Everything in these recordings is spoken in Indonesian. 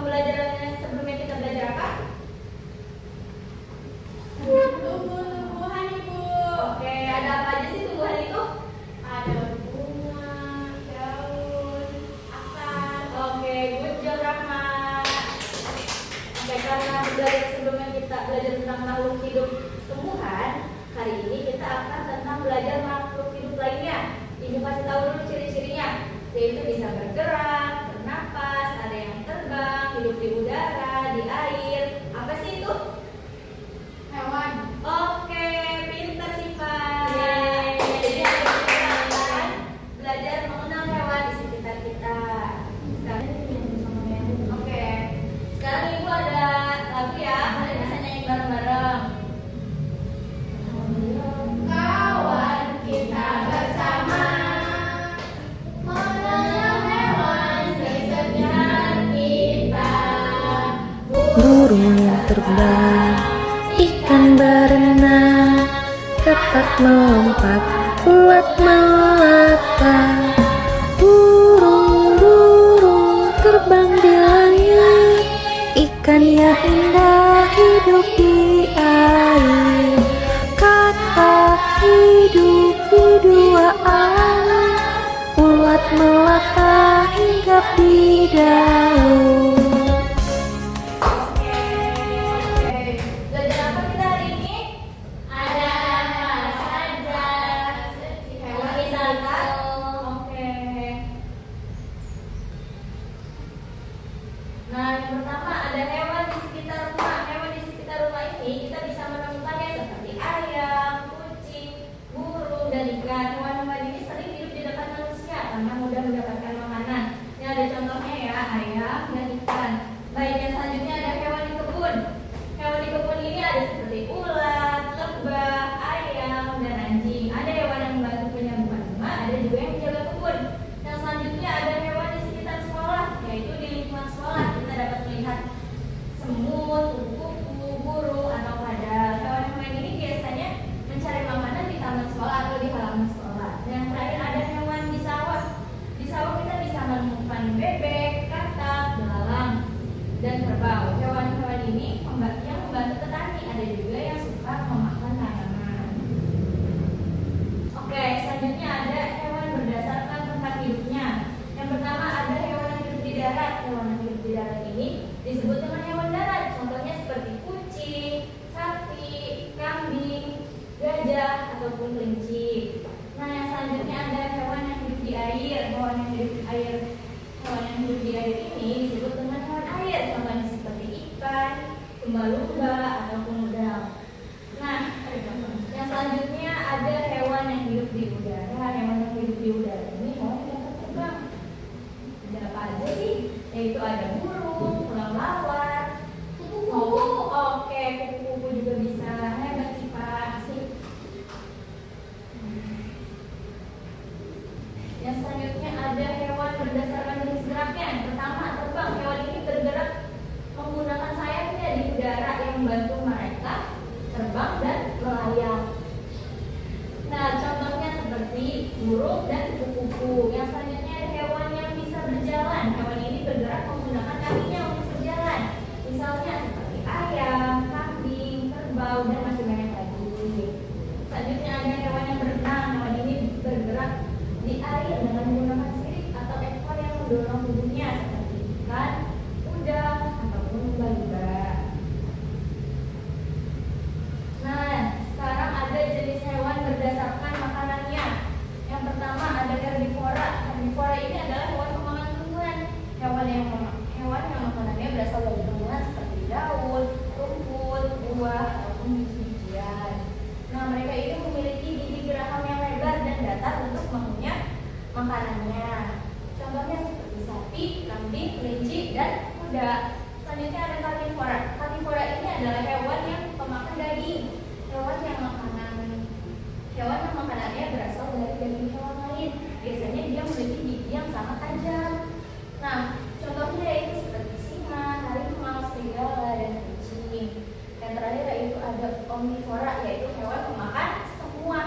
pembelajarannya sebelumnya kita belajar apa? Tumbuh-tumbuhan, Ibu. Oke, ada apa aja sih tumbuhan itu? Ada bunga, daun, akar. Oke, good job Rahma. Oke, karena belajar sebelumnya kita belajar tentang makhluk hidup tumbuhan, hari ini kita akan tentang belajar makhluk hidup lainnya. Ibu kasih tahu dulu ciri-cirinya, yaitu bisa bergerak, bernapas, ada yang terbang, hidup di udara, di air. Apa sih itu? Hewan. Oke, pintar sih Pak. Jadi kita akan belajar mengenal hewan di sekitar kita. Oke, sekarang Ibu ada lagu ya, kalian bisa nyanyi bareng-bareng. Kawan kita bersama mengenal hewan sekitar kita. Burung terbang, ikan berenang, cepat melompat, kuat melata. Burung-burung terbang di langit, ikan yang indah hidup di air. Kata hidup di dua alam, ulat melata hinggap di daun. Belajar apa kita hari ini? Ada apa saja? Hewan di sekitar. Oke. Nah, yang pertama ada hewan di sekitar rumah. Hewan di sekitar rumah ini kita bisa menemukannya seperti ayam, kucing, burung, dan ikan. Hewan-hewan ini sering hidup di dekat manusia karena mudah mendapatkan makanan. Ini ada contohnya ya, ayam dan ikan. Baik, yang selanjutnya ada hewan di kebun. Hewan di kebun ini ada seperti ulat, lebah, ayam, dan anjing. Ada hewan yang membantu penyambungan rumah, ada juga yang menjaga kebun. Yang selanjutnya ada hewan di sekitar sekolah, yaitu di lingkungan sekolah kita dapat melihat semut, kupu-kupu, burung, atau kadal. Hewan-hewan ini biasanya mencari makanan di taman sekolah atau di halaman sekolah. Dan yang terakhir ada hewan di sawah. Di sawah kita bisa menemukan bebek, katak, belalang, dan kerbau. Hewan-hewan ini yang membantu petani, ada juga yang suka memakan tanaman. Oke, selanjutnya ada hewan berdasarkan tempat hidupnya. Yang pertama ada hewan yang hidup di darat. Hewan yang hidup di darat ini disebut dengan hewan darat. Contohnya seperti kucing, sapi, kambing, gajah, ataupun kelinci. Nah, yang selanjutnya ada hewan yang hidup di air. Hewan yang hidup di air. Hewan yang hidup di air ini disebut dengan hewan air. Contohnya seperti ikan, lumba-lumba, ataupun udang. Nah, yang selanjutnya ada hewan yang hidup di udara. Hewan yang hidup di udara ini hewan yang dapat terbang. Ada apa aja sih? Yaitu ada burung, kelelawar, kupu-kupu. Oke, kupu-kupu juga bisa. Hebat sih Pak. Yang selanjutnya ada hewan berdasarkan jenis geraknya. Yang pertama terbang. Hewan ini bergerak menggunakan sayapnya di udara yang membantu mereka terbang dan melayang. Nah, contohnya seperti burung dan kupu-kupu. Yang selanjutnya ada hewan yang bisa berjalan. Hewan ini bergerak menggunakan kakinya untuk berjalan. Misalnya seperti ayam, kambing, kerbau, dan masih banyak lagi. Selanjutnya ada hewan yang berenang. Hewan ini bergerak di air dengan menggunakan sirip atau ekor yang mendorong tubuhnya seperti ikan, udang, ataupun lumba-lumba. Nah, sekarang ada jenis hewan berdasarkan makanannya. Yang pertama ada herbivora. Herbivora ini adalah hewan pemakan tumbuhan. Hewan yang makanannya berasal dari tumbuhan seperti daun, rumput, buah, ataupun biji-bijian. Nah, mereka ini memiliki gigi geraham yang lebar dan datar untuk mengunyah makanannya. Contohnya seperti sapi, kambing, kelinci, dan kuda. Selanjutnya ada karnivora. Karnivora ini adalah hewan yang pemakan daging. Hewan yang makanannya berasal dari daging hewan lain. Biasanya dia memiliki gigi yang sangat tajam. Nah, contohnya yaitu seperti singa, harimau, serigala, dan kucing. Yang terakhir yaitu ada omnivora, yaitu hewan pemakan semua.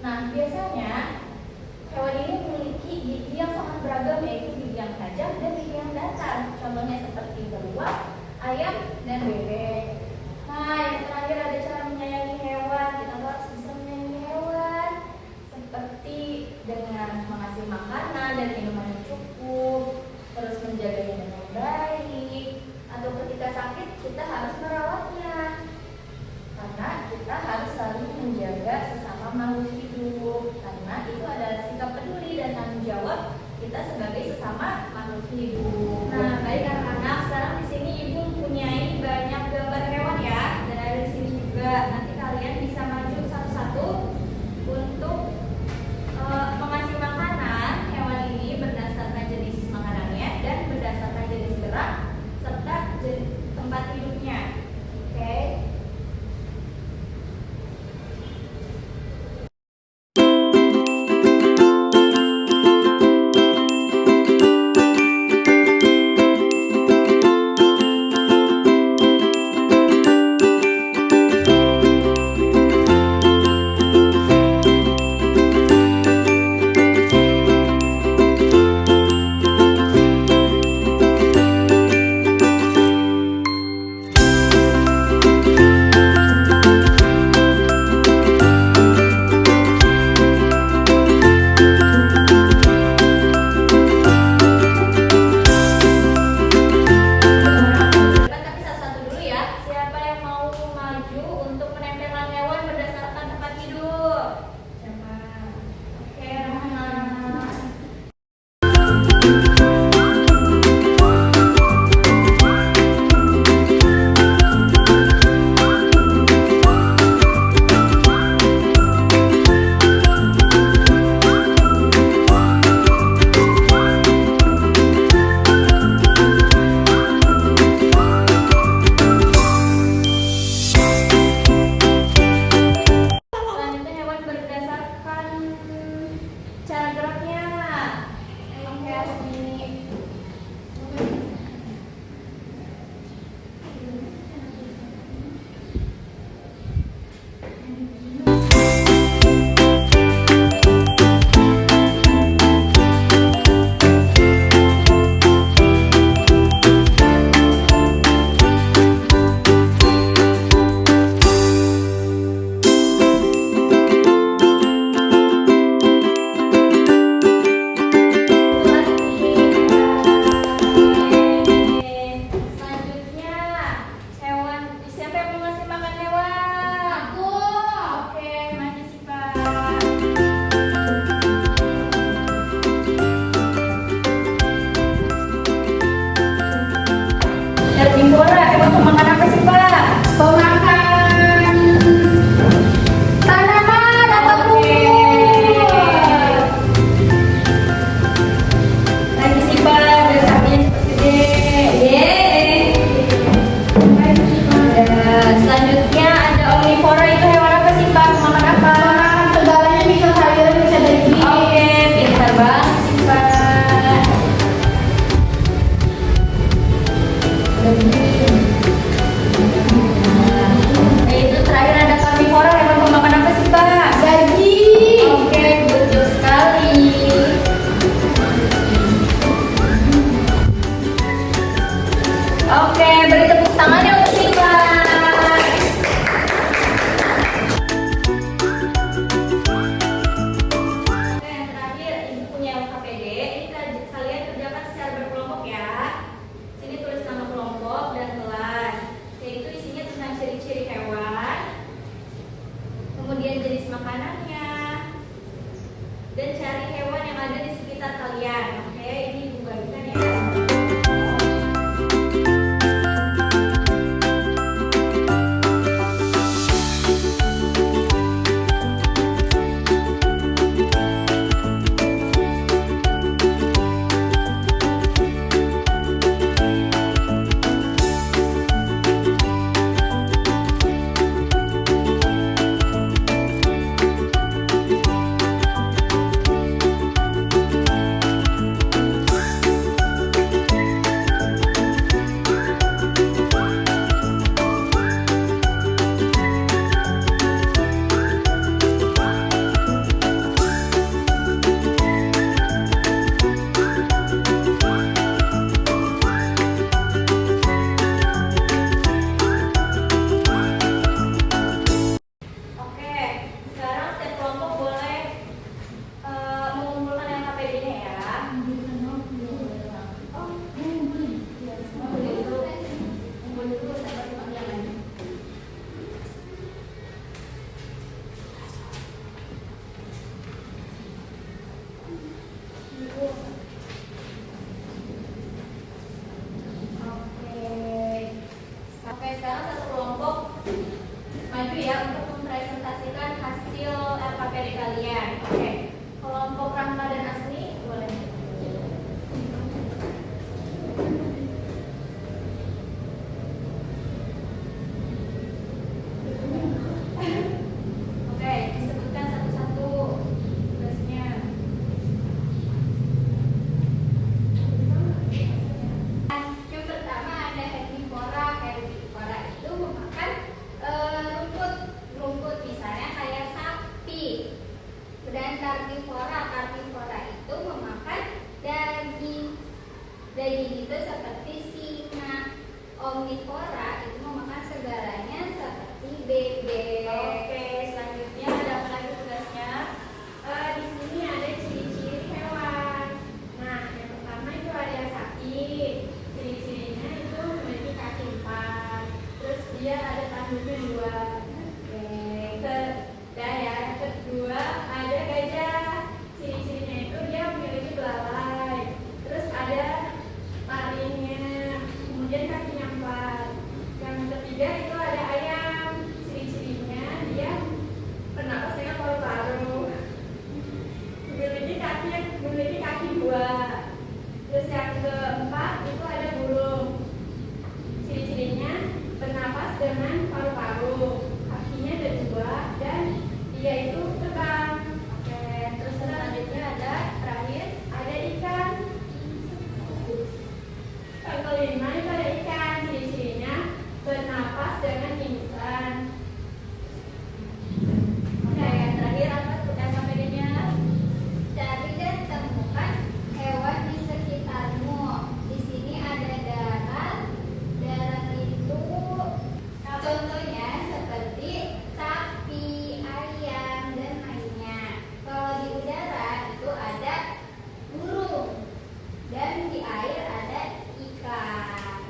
Nah, biasanya hewan ini memiliki gigi yang sangat beragam, yaitu gigi yang tajam dan gigi yang datar. Contohnya seperti hewan pemakan apa sih, Pak? Pemakan tanaman atau rumput. Lagi sih, Pak. Dan sapinya cepet gede. Yeay. Selanjutnya ada omnivora, itu hewan apa sih, Pak? Pemakan apa? Pemakan segalanya, bisa sayur, bisa daging. Oke, pintar banget sih, Pak. Itu terakhir ada karnivora, hewan pemakan apa sih, Pak? Daging. Oke, betul sekali. Oke, beri tepuk tangannya untuk si Pak. Oke, yang terakhir, Ibu punya KPD. Ini kalian kerjakan secara berkelompok ya. Sini tulis nama kelompok dan kelas. Yaitu isinya tentang ciri-ciri hewan, kemudian jenis makanannya, dan cari hewan yang ada di sekitar kalian. Oke, ini Ibu bagikan ya. Oke, sekarang setiap kelompok boleh mengumpulkan yang KPD-nya ya. Oh, kumpulin dulu. Kumpulin dulu, saya baru panggil lagi. Oke, sekarang satu kelompok maju ya untuk mempresentasikan hasil LKPD kalian. Oke, kelompok Rahma dan Asni boleh. Oke, disebutkan satu-satu tugasnya. Yang pertama ada herbivora. Herbivora itu memakan rumput, misalnya kayak sapi. Dan karnivora itu memakan daging. Daging itu seperti singa. Omnivora itu memakan segalanya seperti bebek. Oke, selanjutnya ada apa lagi tugasnya? Di sini ada ciri-ciri hewan. Nah, yang pertama itu ada sapi. Ciri-cirinya itu memiliki kaki 4. Terus dia ada tanduknya 2. Dan yang kedua ada gajah. Ciri-cirinya itu dia memiliki belalai. Terus ada taringnya. Kemudian kakinya 4. Yang ketiga itu ada ayam. Ciri-cirinya dia bernapas dengan paru-paru. Memiliki kaki 2. Terus yang keempat itu ada burung. Ciri-cirinya bernapas dengan paru-paru. Kakinya ada 2 dan dia itu terbang. Oke, terus selanjutnya ada terakhir. Ada ikan. Yang kelima itu ada ikan. Ciri-cirinya bernapas dengan insang. Oke, yang terakhir apa tuh LKPD-nya? Cari dan temukan hewan di sekitarmu. Di sini ada darat. Darat itu contohnya seperti sapi, ayam, dan lainnya. Kalau di udara itu ada burung. Dan di air ada ikan.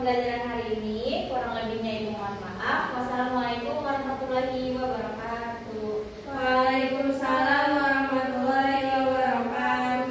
pembelajaran hari ini. Kurang lebihnya ibu mohon maaf. Wassalamualaikum warahmatullahi wabarakatuh. Waalaikumsalam warahmatullahi wabarakatuh.